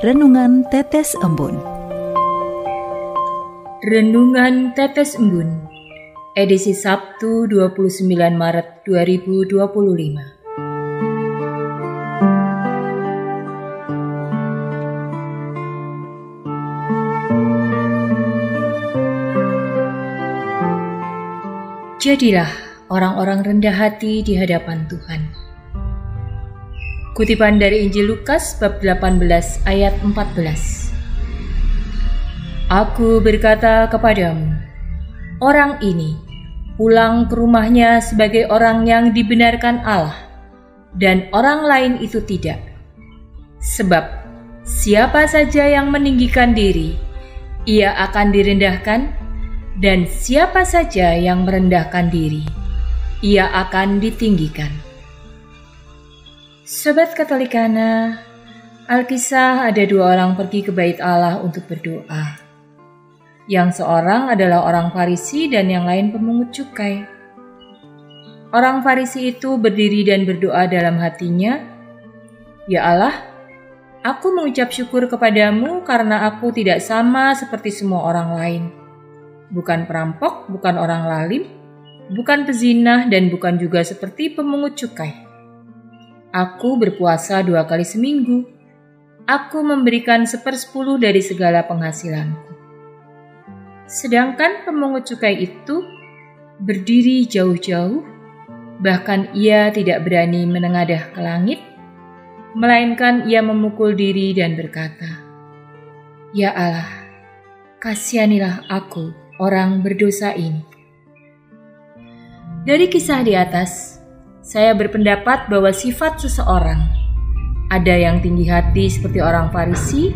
Renungan Tetes Embun. Renungan Tetes Embun, edisi Sabtu 29 Maret 2025. Jadilah orang-orang rendah hati di hadapan Tuhan. Kutipan dari Injil Lukas bab 18 ayat 14. Aku berkata kepadamu, orang ini pulang ke rumahnya sebagai orang yang dibenarkan Allah, dan orang lain itu tidak. Sebab siapa saja yang meninggikan diri, ia akan direndahkan, dan siapa saja yang merendahkan diri, ia akan ditinggikan. Sobat Katolikana, Alkisah ada dua orang pergi ke bait Allah untuk berdoa. Yang seorang adalah orang Farisi dan yang lain pemungut cukai. Orang Farisi itu berdiri dan berdoa dalam hatinya, "Ya Allah, aku mengucap syukur kepadamu karena aku tidak sama seperti semua orang lain. Bukan perampok, bukan orang lalim, bukan pezinah, dan bukan juga seperti pemungut cukai. Aku berpuasa 2 kali seminggu. Aku memberikan 1/10 dari segala penghasilanku." Sedangkan pemungut cukai itu berdiri jauh-jauh, bahkan ia tidak berani menengadah ke langit, melainkan ia memukul diri dan berkata, "Ya Allah, kasihanilah aku, orang berdosa ini." Dari kisah di atas, saya berpendapat bahwa sifat seseorang, ada yang tinggi hati seperti orang Farisi,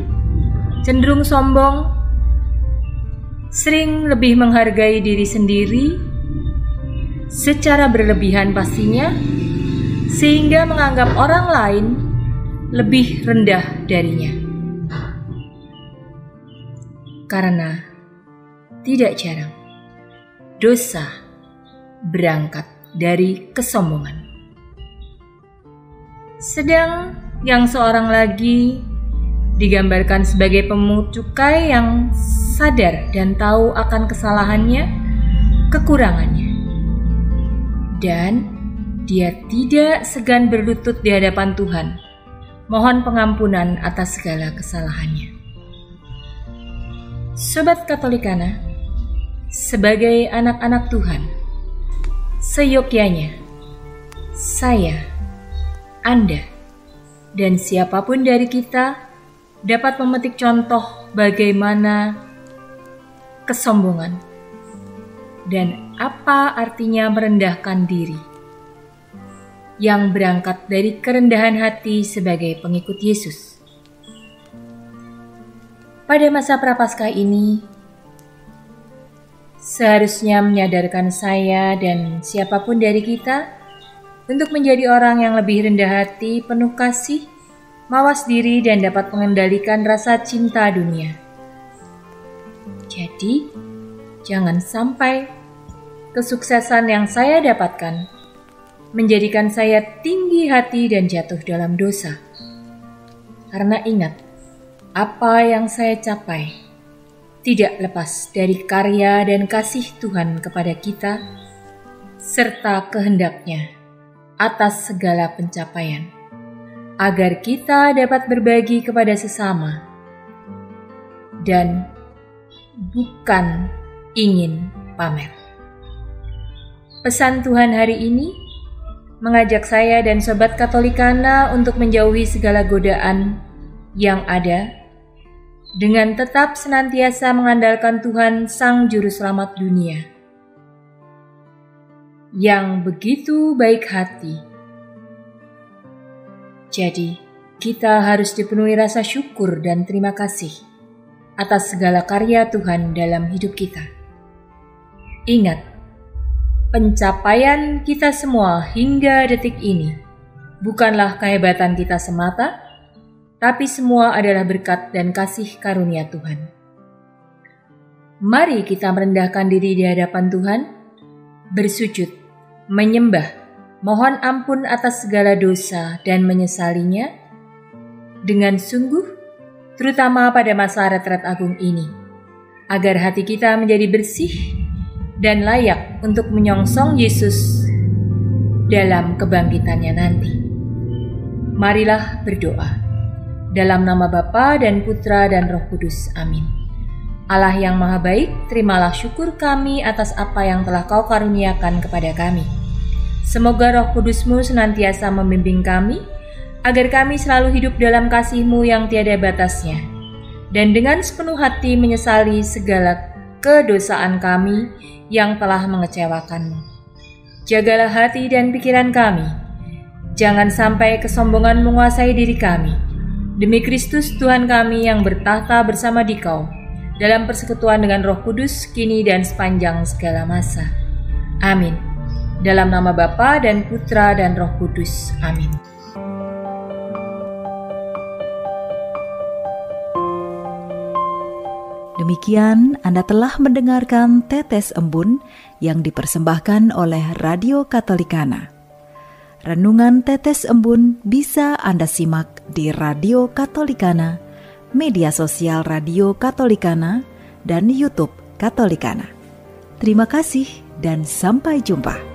cenderung sombong, sering lebih menghargai diri sendiri, secara berlebihan pastinya, sehingga menganggap orang lain lebih rendah darinya. Karena tidak jarang dosa berangkat dari kesombongan. Sedang yang seorang lagi digambarkan sebagai pemungut cukai yang sadar dan tahu akan kesalahannya, kekurangannya. Dan dia tidak segan berlutut di hadapan Tuhan, mohon pengampunan atas segala kesalahannya. Sobat Katolikana, sebagai anak-anak Tuhan, seyogyanya saya, Anda, dan siapapun dari kita dapat memetik contoh bagaimana kesombongan dan apa artinya merendahkan diri yang berangkat dari kerendahan hati sebagai pengikut Yesus. Pada masa Prapaskah ini, seharusnya menyadarkan saya dan siapapun dari kita untuk menjadi orang yang lebih rendah hati, penuh kasih, mawas diri, dan dapat mengendalikan rasa cinta dunia. Jadi, jangan sampai kesuksesan yang saya dapatkan menjadikan saya tinggi hati dan jatuh dalam dosa. Karena ingat, apa yang saya capai tidak lepas dari karya dan kasih Tuhan kepada kita, serta kehendaknya atas segala pencapaian, agar kita dapat berbagi kepada sesama, dan bukan ingin pamer. Pesan Tuhan hari ini mengajak saya dan Sobat Katolikana untuk menjauhi segala godaan yang ada, dengan tetap senantiasa mengandalkan Tuhan Sang Juru Selamat dunia, yang begitu baik hati. Jadi, kita harus dipenuhi rasa syukur dan terima kasih atas segala karya Tuhan dalam hidup kita. Ingat, pencapaian kita semua hingga detik ini bukanlah kehebatan kita semata, tapi semua adalah berkat dan kasih karunia Tuhan. Mari kita merendahkan diri di hadapan Tuhan, bersujud, menyembah, mohon ampun atas segala dosa dan menyesalinya dengan sungguh, terutama pada masa retret agung ini, agar hati kita menjadi bersih dan layak untuk menyongsong Yesus dalam kebangkitannya nanti. Marilah berdoa. Dalam nama Bapa dan Putra dan Roh Kudus. Amin. Allah yang Maha Baik, terimalah syukur kami atas apa yang telah Kau karuniakan kepada kami. Semoga Roh Kudus-Mu senantiasa membimbing kami, agar kami selalu hidup dalam kasih-Mu yang tiada batasnya, dan dengan sepenuh hati menyesali segala kedosaan kami yang telah mengecewakan-Mu. Jagalah hati dan pikiran kami, jangan sampai kesombongan menguasai diri kami. Demi Kristus Tuhan kami yang bertahta bersama Dikau, dalam persekutuan dengan Roh Kudus, kini dan sepanjang segala masa. Amin. Dalam nama Bapa dan Putra dan Roh Kudus. Amin. Demikian Anda telah mendengarkan Tetes Embun yang dipersembahkan oleh Radio Katolikana. Renungan Tetes Embun bisa Anda simak di Radio Katolikana, media sosial Radio Katolikana, dan YouTube Katolikana. Terima kasih dan sampai jumpa.